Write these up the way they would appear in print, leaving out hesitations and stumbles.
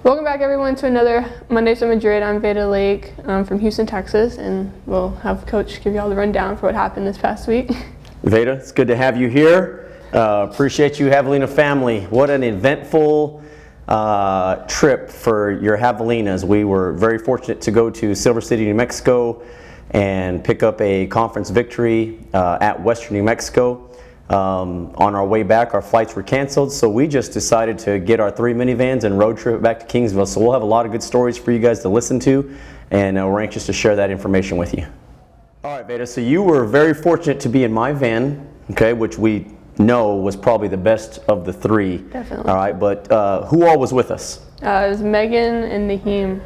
Welcome back, everyone, to another Mondays in Madrid. I'm Veda Lake from Houston, Texas, and we'll have Coach give you all the rundown for what happened this past week. Veda, it's good to have you here. Appreciate you, Javelina family. What an eventful trip for your Javelinas. We were very fortunate to go to Silver City, New Mexico, and pick up a conference victory at Western New Mexico. On our way back, our flights were canceled, so we just decided to get our 3 minivans and road trip back to Kingsville. So we'll have a lot of good stories for you guys to listen to, and we're anxious to share that information with you. All right, Veda, so you were very fortunate to be in my van, okay, which we know was probably the best of the 3. Definitely. All right, but who all was with us? It was Megan and Naheem.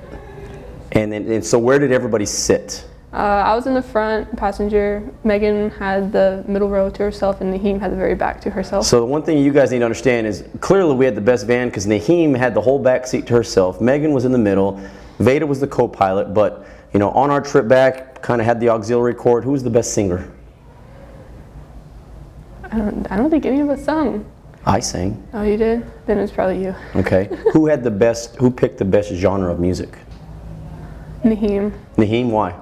And so where did everybody sit? I was in the front passenger. Megan had the middle row to herself, and Naheem had the very back to herself. So the one thing you guys need to understand is clearly we had the best van because Naheem had the whole back seat to herself. Megan was in the middle. Veda was the co-pilot, but you know, on our trip back, kind of had the auxiliary cord. Who was the best singer? I don't think any of us sung. I sang. Oh, you did? Then it was probably you. Okay. Who picked the best genre of music? Naheem. Naheem, why?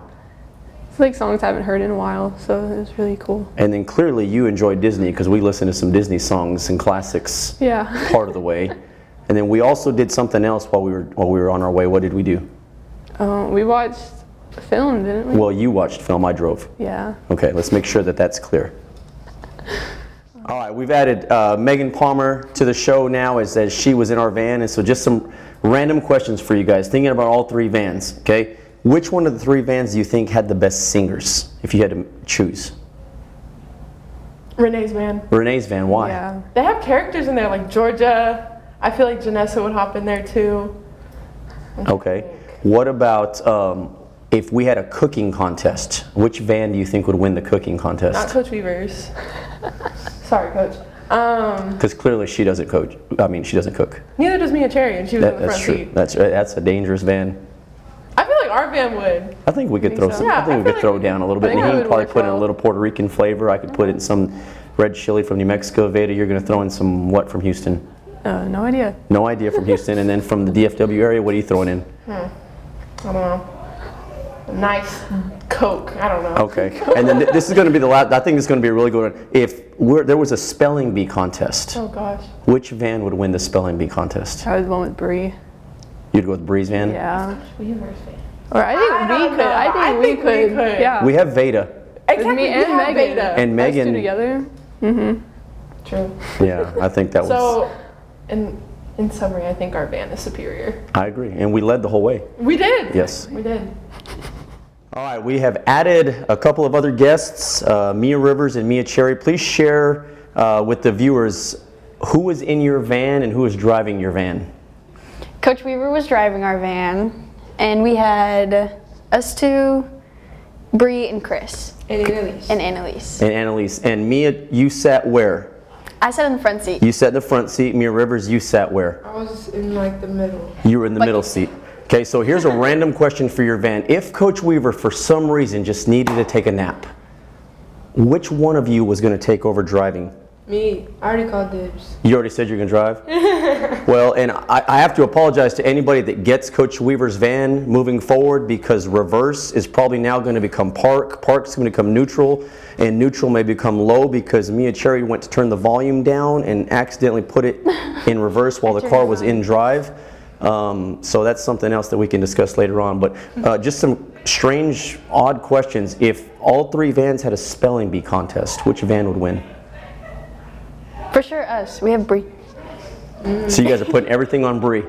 It's like songs I haven't heard in a while, so it was really cool. And then clearly you enjoyed Disney because we listened to some Disney songs and classics. Yeah. Part of the way. And then we also did something else while we were on our way. What did we do? We watched film, didn't we? Well, you watched film, I drove. Yeah. Okay, let's make sure that that's clear. All right, we've added Megan Palmer to the show now as she was in our van, and so just some random questions for you guys, thinking about all 3 vans, okay? Which one of the 3 vans do you think had the best singers, if you had to choose? Renee's van. Renee's van, why? Yeah. They have characters in there like Georgia. I feel like Janessa would hop in there too. Okay. What about if we had a cooking contest? Which van do you think would win the cooking contest? Not Coach Weaver's. Sorry, Coach. Because clearly she doesn't coach. I mean, she doesn't cook. Neither does Mia Cherry, and she was in the That's front true. seat. That's a dangerous van. I feel like our van would. I think we could throw so. some. Yeah, I think I we feel could throw like down a little bit. I think And that he would probably work put in a well. little Puerto Rican flavor. I could put in some red chili from New Mexico. Veda, you're going to throw in some what from Houston? No idea. No idea from Houston. And then from the DFW area, what are you throwing in? I don't know. Nice Coke. I don't know. Okay. And then this is going to be the last. I think this is going to be a really good one. If there was a spelling bee contest, Oh gosh. which van would win the spelling bee contest? I was the one with Bree. You'd go with Bree's van? Yeah. Weaver's van. Or I think I we don't could. know. I think we could. Yeah. We have Veda. Exactly. me we and have Megan. Beta. And Us Megan. 2 together. True. Yeah, I think that was. So, in summary, I think our van is superior. I agree. And we led the whole way. We did. Yes. We did. All right, we have added a couple of other guests, Mia Rivers and Mia Cherry. Please share with the viewers who was in your van and who was driving your van. Coach Weaver was driving our van, and we had us 2, Bree and Chris, And Annalise. and Annalise. And Annalise. And Mia, you sat where? I sat in the front seat. You sat in the front seat. Mia Rivers, you sat where? I was in like the middle. You were in the middle seat. Okay, so here's a random question for your van. If Coach Weaver, for some reason, just needed to take a nap, which one of you was going to take over driving? Me. I already called dibs. You already said you're going to drive? Well, and I have to apologize to anybody that gets Coach Weaver's van moving forward because reverse is probably now going to become park. Park's going to become neutral, and neutral may become low because Mia Cherry went to turn the volume down and accidentally put it in reverse while the car was in drive. So that's something else that we can discuss later on. But just some strange, odd questions. If all 3 vans had a spelling bee contest, which van would win? For sure, us. We have Bree. So you guys are putting everything on Bree.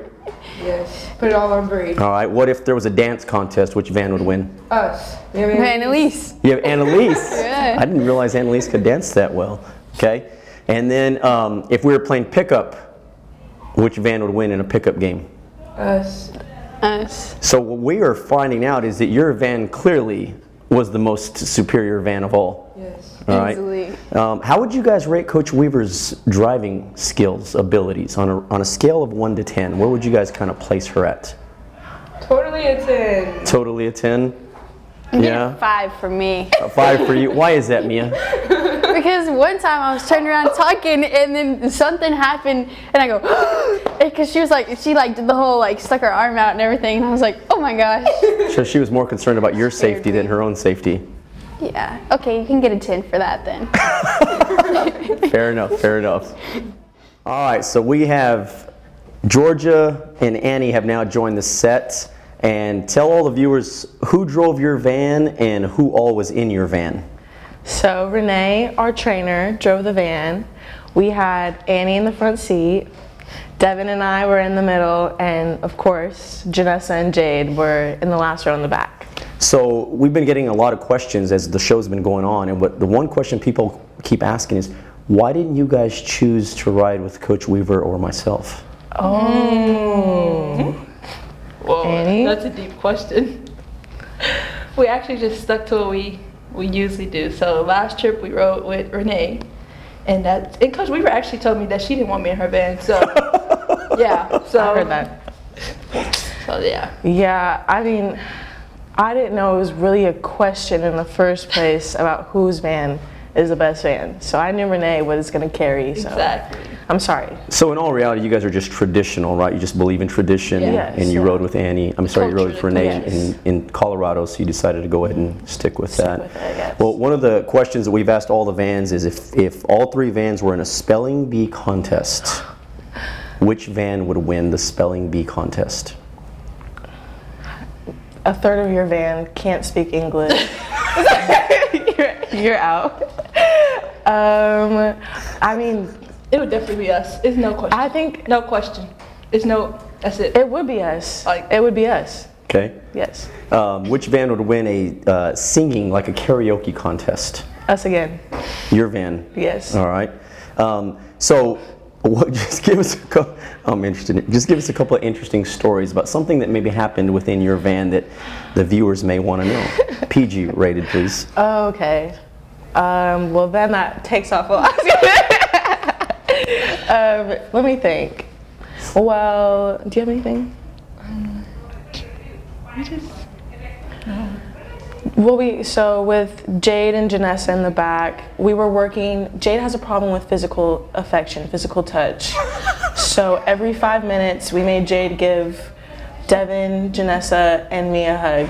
Yes. Put it all on Bree. All right. What if there was a dance contest? Which van would win? Us. We have Annalise. You have Annalise. Yeah. I didn't realize Annalise could dance that well. Okay. And then if we were playing pickup, which van would win in a pickup game? Us. Us. So what we are finding out is that your van clearly was the most superior van of all. Yes. All right. Easily. How would you guys rate Coach Weaver's driving skills, abilities on a scale of 1 to 10? Where would you guys kind of place her at? Totally a 10. Totally a 10? I'm Yeah. getting 5 for me. A 5 for you. Why is that, Mia? because one time I was turning around talking and then something happened and I go, because she did the whole like stuck her arm out and everything and I was like, oh my gosh. So she was more concerned about your safety than her own safety. Yeah, okay, you can get a 10 for that then. Fair enough, fair enough. All right, so we have Georgia and Annie have now joined the set. And tell all the viewers who drove your van and who all was in your van. So Renee, our trainer, drove the van. We had Annie in the front seat. Devin and I were in the middle, and of course, Janessa and Jade were in the last row in the back. So we've been getting a lot of questions as the show's been going on, and the one question people keep asking is, why didn't you guys choose to ride with Coach Weaver or myself? Oh. Well, Annie? that's a deep question. We actually just stuck to what we usually do. So last trip we rode with Renee, and Coach Weaver actually told me that she didn't want me in her van. So yeah, so I heard that. So yeah. Yeah, I mean, I didn't know it was really a question in the first place about whose van is the best van. So I knew Renee was going to carry. So Exactly. I'm sorry. So in all reality, you guys are just traditional, right? You just believe in tradition, Yes, and you yeah. rode with Annie. I'm sorry, you rode with Renee Yes. in Colorado, so you decided to go ahead and stick with that. with it, I guess. Well, one of the questions that we've asked all the vans is if all three vans were in a spelling bee contest, which van would win the spelling bee contest? A third of your van can't speak English. you're out. I mean, It would definitely be us. It's no question. I think No question. It's no. That's it. it would be us. Like- It would be us. Okay. Yes. Which van would win a singing, like a karaoke contest? Us again. Your van. Yes. All right. So, just give us I'm interested. Just give us a couple of interesting stories about something that maybe happened within your van that the viewers may want to know. PG rated, please. Okay. Well, then that takes off a lot. Let me think. Well, do you have anything? Well, so with Jade and Janessa in the back, we were working. Jade has a problem with physical affection, physical touch. So every 5 minutes, we made Jade give Devin, Janessa, and me a hug,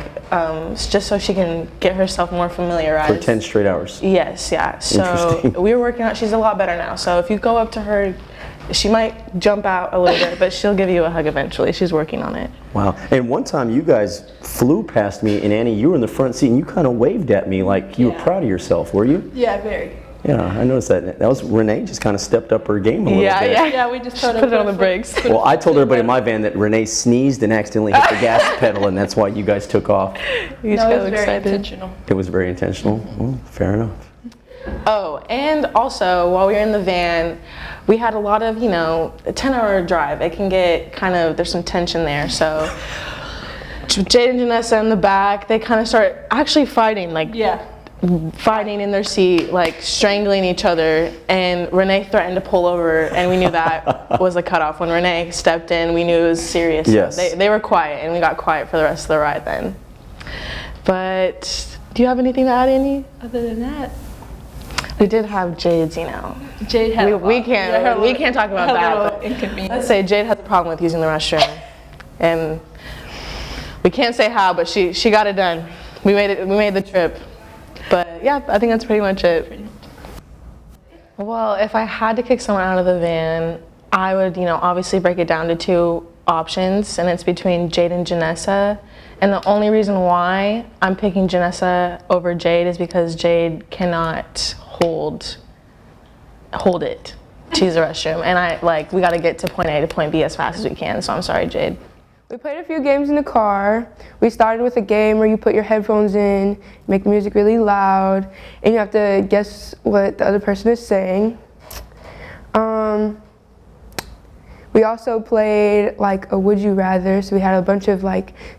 just so she can get herself more familiarized. For 10 straight hours. Yes, yeah. So Interesting. we were working out. She's a lot better now. So if you go up to her, she might jump out a little bit, but she'll give you a hug eventually. She's working on it. Wow. And one time you guys flew past me, and Annie, you were in the front seat, and you kind of waved at me like you were proud of yourself, were you? Yeah, very. Yeah, I noticed that. That was Renee just kind of stepped up her game a little bit. Yeah, we just Put it on the brakes. Well, I told everybody in my van that Renee sneezed and accidentally hit the gas pedal, and that's why you guys took off. You No, just it got was very excited. intentional. It was very intentional. Well, fair enough. Oh, and also while we were in the van, we had a lot of, a 10-hour drive. It can get there's some tension there. So Jade and Janessa in the back, they kind of start actually fighting, fighting in their seat, like strangling each other. And Renee threatened to pull over, and we knew that was a cutoff. When Renee stepped in, we knew it was serious. Yes. So they were quiet, and we got quiet for the rest of the ride then. But do you have anything to add, Annie? Other than that, We did have Jade's, Jade had. We can't talk about that. but Inconvenience. Let's say Jade has a problem with using the restroom, and we can't say how, but she got it done. We made the trip. But yeah, I think that's pretty much it. Well, if I had to kick someone out of the van, I would, obviously break it down to two options, and it's between Jade and Janessa. And the only reason why I'm picking Janessa over Jade is because Jade cannot hold it to use the restroom, and we got to get to point A to point B as fast as we can. So I'm sorry, Jade. We played a few games in the car. We started with a game where you put your headphones in, make the music really loud, and you have to guess what the other person is saying. We also played like a would you rather, so we had a bunch of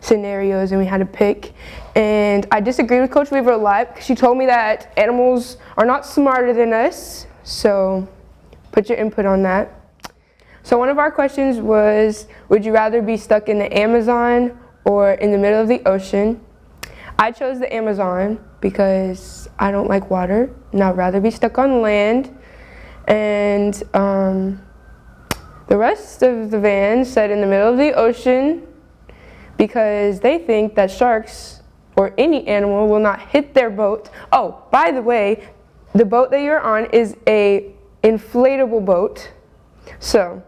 scenarios and we had to pick. And I disagreed with Coach Weaver a lot because she told me that animals are not smarter than us, so put your input on that. So one of our questions was, would you rather be stuck in the Amazon or in the middle of the ocean? I chose the Amazon because I don't like water and I'd rather be stuck on land. And the rest of the van said in the middle of the ocean because they think that sharks or any animal will not hit their boat. Oh, by the way, the boat that you're on is a inflatable boat. So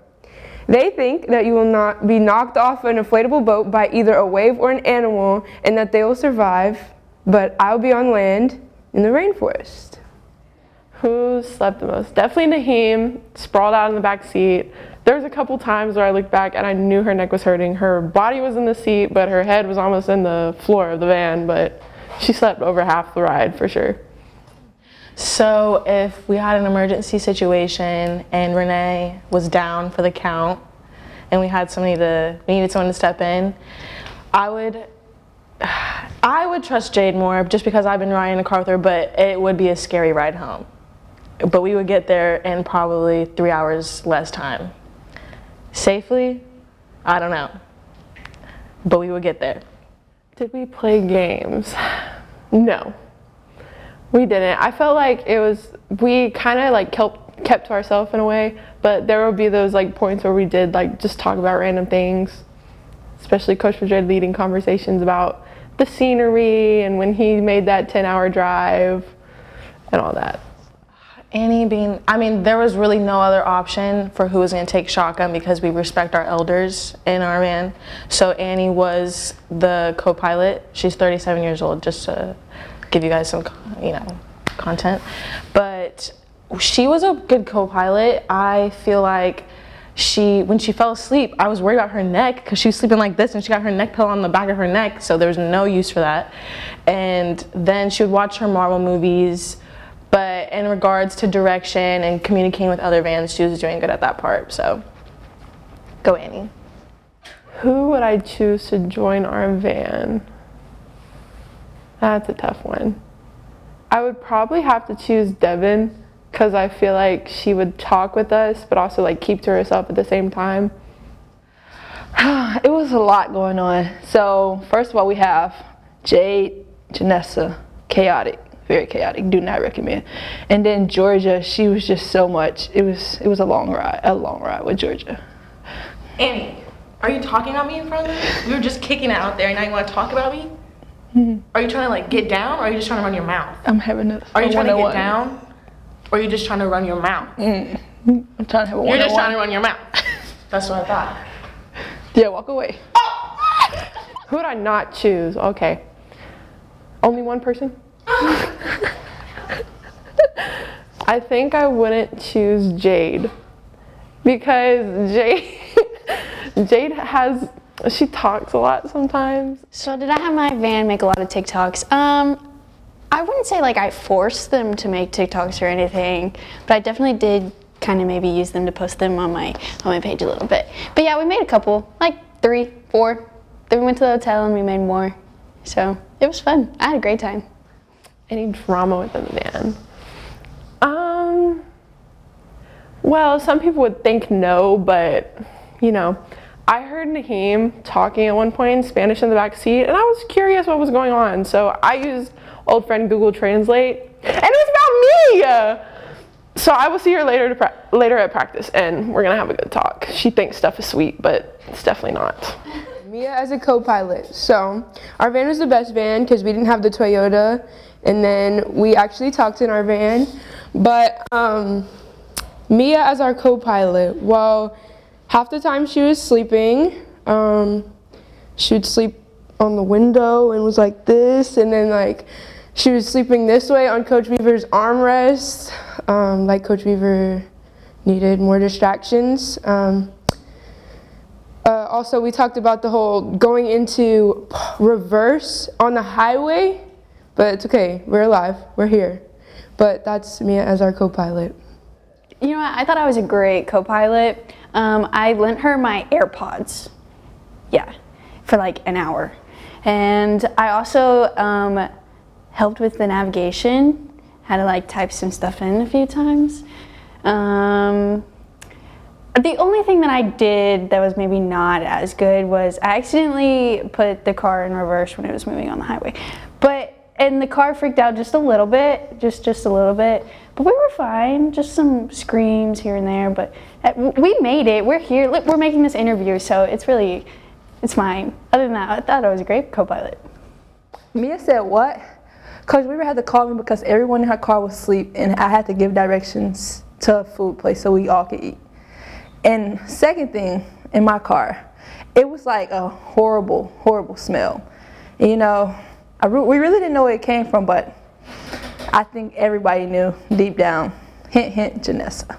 they think that you will not be knocked off an inflatable boat by either a wave or an animal and that they will survive, but I'll be on land in the rainforest. Who slept the most? Definitely Naheem, sprawled out in the back seat. There was a couple times where I looked back and I knew her neck was hurting. Her body was in the seat, but her head was almost in the floor of the van, but she slept over half the ride for sure. So if we had an emergency situation and Renee was down for the count and we needed someone to step in, I would trust Jade more just because I've been riding a car with her, but it would be a scary ride home. But we would get there in probably 3 hours less time. Safely? I don't know. But we would get there. Did we play games? No, we didn't. I felt like we kind of like kept to ourselves in a way, but there would be those like points where we did like just talk about random things, especially Coach Madrid leading conversations about the scenery and when he made that 10-hour drive and all that. There was really no other option for who was going to take shotgun because we respect our elders in our van. So Annie was the co-pilot. She's 37 years old, just to give you guys some, content. But she was a good co-pilot. I feel like when she fell asleep, I was worried about her neck because she was sleeping like this and she got her neck pillow on the back of her neck, so there was no use for that. And then she would watch her Marvel movies. But in regards to direction and communicating with other vans, she was doing good at that part, so go Annie. Who would I choose to join our van? That's a tough one. I would probably have to choose Devin because I feel like she would talk with us, but also like keep to herself at the same time. It was a lot going on. So first of all, we have Jade, Janessa, chaotic. Very chaotic, do not recommend. And then Georgia, she was just so much. It was a long ride with Georgia. Annie, are you talking about me in front of me? We were just kicking it out there and now you want to talk about me? Mm-hmm. Are you trying to like get down or are you just trying to run your mouth? I'm having a Are you trying to get down or are you just trying to run your mouth? I'm trying to have a one-on-one. You're just trying to run your mouth. That's what I thought. Yeah, walk away. Who would I not choose? Okay. Only one person? I think I wouldn't choose Jade because she talks a lot sometimes. So did I have my van make a lot of TikToks? I wouldn't say like I forced them to make TikToks or anything, but I definitely did kind of maybe use them to post them on my page a little bit. But yeah, we made a couple, like 3, 4. Then we went to the hotel and we made more. So it was fun. I had a great time. Any drama within the van? Well, some people would think no, but I heard Naheem talking at one point in Spanish in the back seat, and I was curious what was going on. So I used old friend Google Translate, and it was about me. So I will see her later at practice, and we're gonna have a good talk. She thinks stuff is sweet, but it's definitely not. Mia as a co-pilot. So our van was the best van because we didn't have the Toyota, and then we actually talked in our van. But Mia as our co-pilot, well, half the time she was sleeping. She would sleep on the window and was like this, and then like she was sleeping this way on Coach Weaver's armrest. Like Coach Weaver needed more distractions. Also, we talked about the whole going into reverse on the highway, but it's okay. We're alive. We're here. But that's Mia as our co-pilot. You know what? I thought I was a great co-pilot. I lent her my AirPods. Yeah, for like an hour. And I also helped with the navigation. Had to like type some stuff in a few times. The only thing that I did that was maybe not as good was I accidentally put the car in reverse when it was moving on the highway. And the car freaked out just a little bit, just a little bit. But we were fine, just some screams here and there. But we made it. We're here. Look, we're making this interview, so it's fine. Other than that, I thought I was a great co-pilot. Mia said what? Coach Weaver had to call me because everyone in her car was asleep, and I had to give directions to a food place so we all could eat. And second thing, in my car, it was like a horrible, horrible smell. And, you know, we really didn't know where it came from, but I think everybody knew deep down. Hint, hint, Janessa.